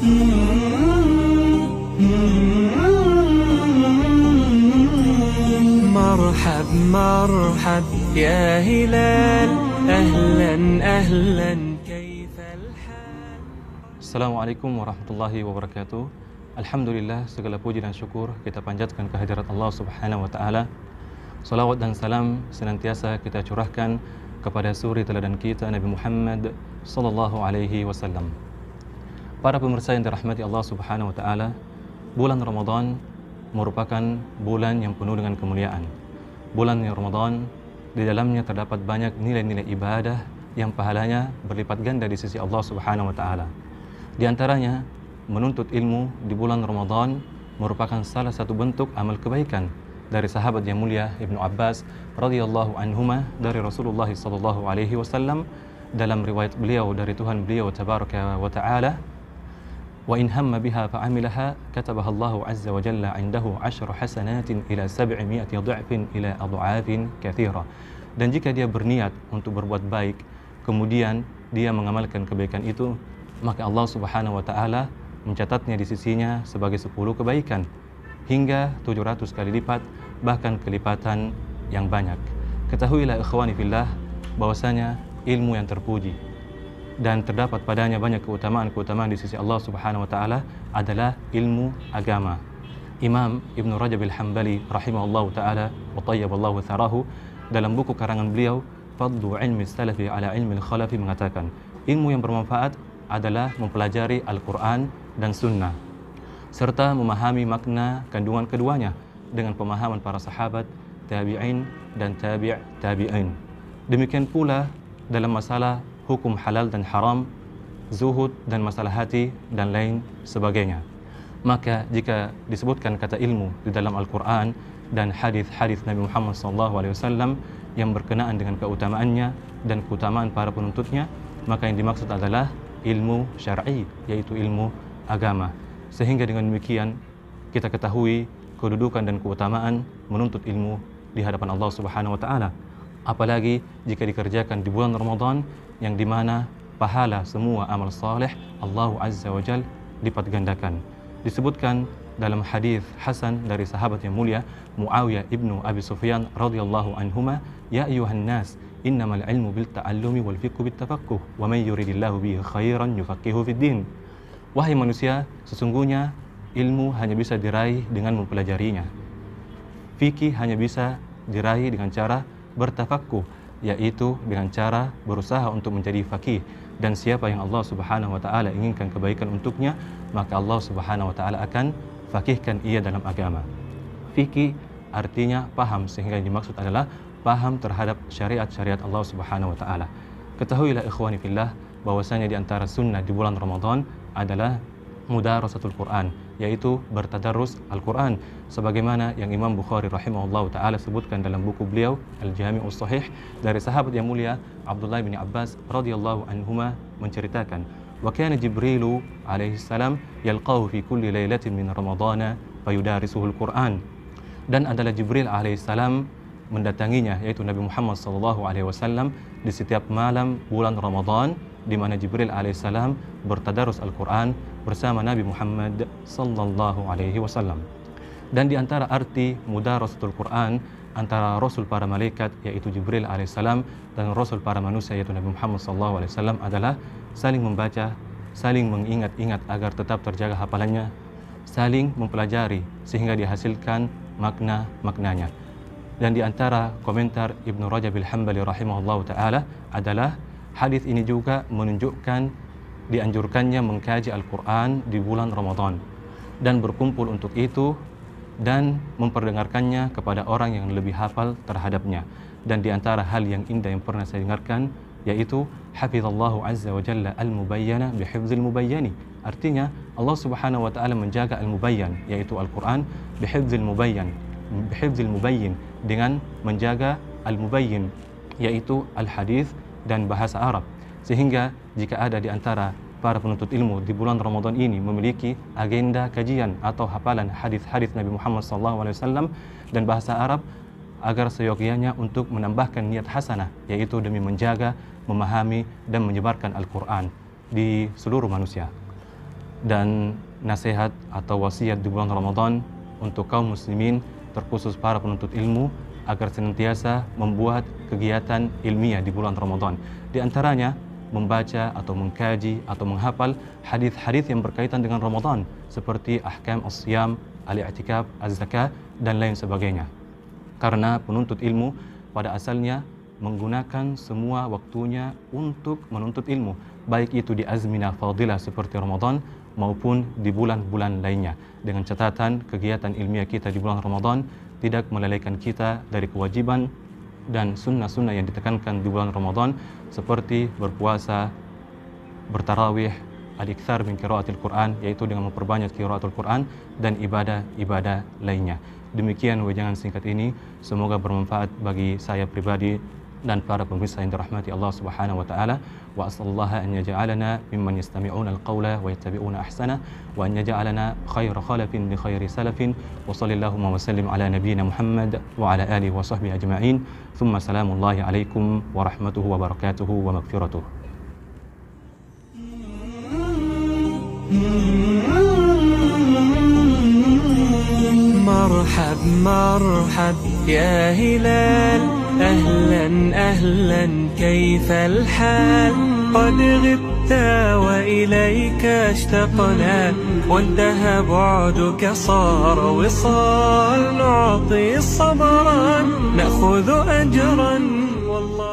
مرحب مرحب يا هلال أهلا أهلا كيف الحال. Assalamualaikum warahmatullahi wabarakatuh. Alhamdulillah, segala puji dan syukur kita panjatkan kehadirat Allah Subhanahu wa taala. Salawat dan salam senantiasa kita curahkan kepada suri teladan kita Nabi Muhammad sallallahu alaihi wasallam. Para pemirsa yang dirahmati Allah Subhanahu wa taala, bulan Ramadan merupakan bulan yang penuh dengan kemuliaan. Bulan Ramadan di dalamnya terdapat banyak nilai-nilai ibadah yang pahalanya berlipat ganda di sisi Allah Subhanahu wa taala. Di antaranya, menuntut ilmu di bulan Ramadan merupakan salah satu bentuk amal kebaikan dari sahabat yang mulia Ibnu Abbas radhiyallahu anhuma dari Rasulullah sallallahu alaihi wasallam dalam riwayat beliau dari Tuhan beliau tabaraka wa taala, wa in hamma biha fa'amilaha katabaha Allahu azza wa jalla 'indahu 10 hasanatin ila 700 dha'fin ila adha'afin katsira. Dan jika dia berniat untuk berbuat baik kemudian dia mengamalkan kebaikan itu, maka Allah Subhanahu wa taala mencatatnya di sisinya sebagai 10 kebaikan hingga 700 kali lipat, bahkan kelipatan yang banyak. Ketahuilah ikhwani fillah bahwasanya ilmu yang terpuji dan terdapat padanya banyak keutamaan-keutamaan di sisi Allah Subhanahu wa taala adalah ilmu agama. Imam Ibnu Rajab al-Hambali rahimahullahu taala wa tayyiballahu tharahu dalam buku karangan beliau Fadlu Ilmi Salafi ala Ilmi Khalafi mengatakan, ilmu yang bermanfaat adalah mempelajari Al-Quran dan Sunnah serta memahami makna kandungan keduanya dengan pemahaman para sahabat, tabi'in dan tabi'in. Demikian pula dalam masalah hukum halal dan haram, zuhud dan masalah hati dan lain sebagainya. Maka jika disebutkan kata ilmu di dalam Al-Quran dan hadis-hadis Nabi Muhammad SAW yang berkenaan dengan keutamaannya dan keutamaan para penuntutnya, maka yang dimaksud adalah ilmu syar'i, yaitu ilmu agama. Sehingga dengan demikian kita ketahui kedudukan dan keutamaan menuntut ilmu di hadapan Allah Subhanahu wa taala. Apalagi jika dikerjakan di bulan Ramadan yang dimana pahala semua amal saleh Allah Azza wa Jal lipat gandakan. Disebutkan dalam hadis hasan dari sahabat yang mulia Muawiyah ibnu Abi Sufyan radhiyallahu anhuma, ya ayuhan nas innamal ilmu bil ta'allumi wal fiqhu bit tafaqquh wa may yuridillahu bihi khairan yufaqihu fid din. Wahai manusia, sesungguhnya ilmu hanya bisa diraih dengan mempelajarinya. Fikih hanya bisa diraih dengan cara bertafaqquh, yaitu dengan cara berusaha untuk menjadi faqih. Dan siapa yang Allah Subhanahu wa taala inginkan kebaikan untuknya, maka Allah Subhanahu wa taala akan faqihkan ia dalam agama. Fikih artinya paham, sehingga yang dimaksud adalah paham terhadap syariat-syariat Allah Subhanahu wa taala. Ketahuilah ikhwani fillah bahwasanya di antara sunnah di bulan Ramadan adalah mudarasatul Quran, yaitu bertadarus Al-Quran, sebagaimana yang Imam Bukhari rahimahullahu taala sebutkan dalam buku beliau Al-Jami'us Shahih dari sahabat yang mulia Abdullah bin Abbas radhiyallahu anhuma menceritakan, wa kana Jibrilu alaihi salam yalqahu fi kulli lailatin min Ramadana fayudarisuhul Quran. Dan adalah Jibril alaihi salam mendatanginya, yaitu Nabi Muhammad sallallahu alaihi wasallam di setiap malam bulan Ramadan, di mana Jibril alaihissalam bertadarus Al-Quran bersama Nabi Muhammad sallallahu alaihi wasallam. Dan di antara arti mudarasatul Quran antara Rasul para malaikat yaitu Jibril alaihissalam dan Rasul para manusia yaitu Nabi Muhammad sallallahu alaihi wasallam adalah saling membaca, saling mengingat-ingat agar tetap terjaga hafalannya, saling mempelajari sehingga dihasilkan makna-maknanya. Dan di antara komentar Ibnu Rajab al-Hambali rahimahullahu taala adalah hadis ini juga menunjukkan dianjurkannya mengkaji Al-Quran di bulan Ramadan dan berkumpul untuk itu dan memperdengarkannya kepada orang yang lebih hafal terhadapnya. Dan di antara hal yang indah yang pernah saya dengarkan yaitu hafizallahu azza wa jalla al-mubayyana bihifzil mubayyani. Artinya Allah Subhanahu wa taala menjaga al-mubayyan yaitu Al-Quran bihifzil mubayyan, bihifzil mubayyin dengan menjaga al-mubayyin yaitu al-hadis dan bahasa Arab. Sehingga jika ada di antara para penuntut ilmu di bulan Ramadan ini memiliki agenda kajian atau hafalan hadis-hadis Nabi Muhammad SAW dan bahasa Arab, agar seyogianya untuk menambahkan niat hasanah, yaitu demi menjaga, memahami dan menyebarkan Al-Quran di seluruh manusia. dan nasihat atau wasiat di bulan Ramadan untuk kaum muslimin, terkhusus para penuntut ilmu, agar senantiasa membuat kegiatan ilmiah di bulan Ramadan. Di antaranya membaca atau mengkaji atau menghafal hadis-hadis yang berkaitan dengan Ramadan seperti ahkam as-siyam, al-i'tikaf, az-zakah dan lain sebagainya. Karena penuntut ilmu pada asalnya menggunakan semua waktunya untuk menuntut ilmu, baik itu di azminah fadilah seperti Ramadan maupun di bulan-bulan lainnya. Dengan catatan kegiatan ilmiah kita di bulan Ramadan tidak melalaikan kita dari kewajiban dan sunnah-sunnah yang ditekankan di bulan Ramadan seperti berpuasa, bertarawih, al-ikthar min qiraatil Quran, yaitu dengan memperbanyak qiraatul Quran, dan ibadah-ibadah lainnya. Demikian wejangan singkat ini, semoga bermanfaat bagi saya pribadi dan para pemirsa yang dirahmati Allah Subhanahu wa taala. Wa asallallaha an yaj'alana mimman yastami'una al-qawla wa yattabi'una ahsana wa an yaj'alana khayra khalafin li khayri salafin wa sallallahu wa sallim ala nabiyyina Muhammad wa ala alihi wa sahbihi ajma'in. Thumma salamullahi alaikum wa rahmatuhu wa barakatuhu wa maghfiratuh. مرحب مرحب يا هلال أهلا أهلا كيف الحال قد غبت وإليك اشتقنا وانتهى بعدك صار وصال نعطي الصبرا نأخذ أجرا والله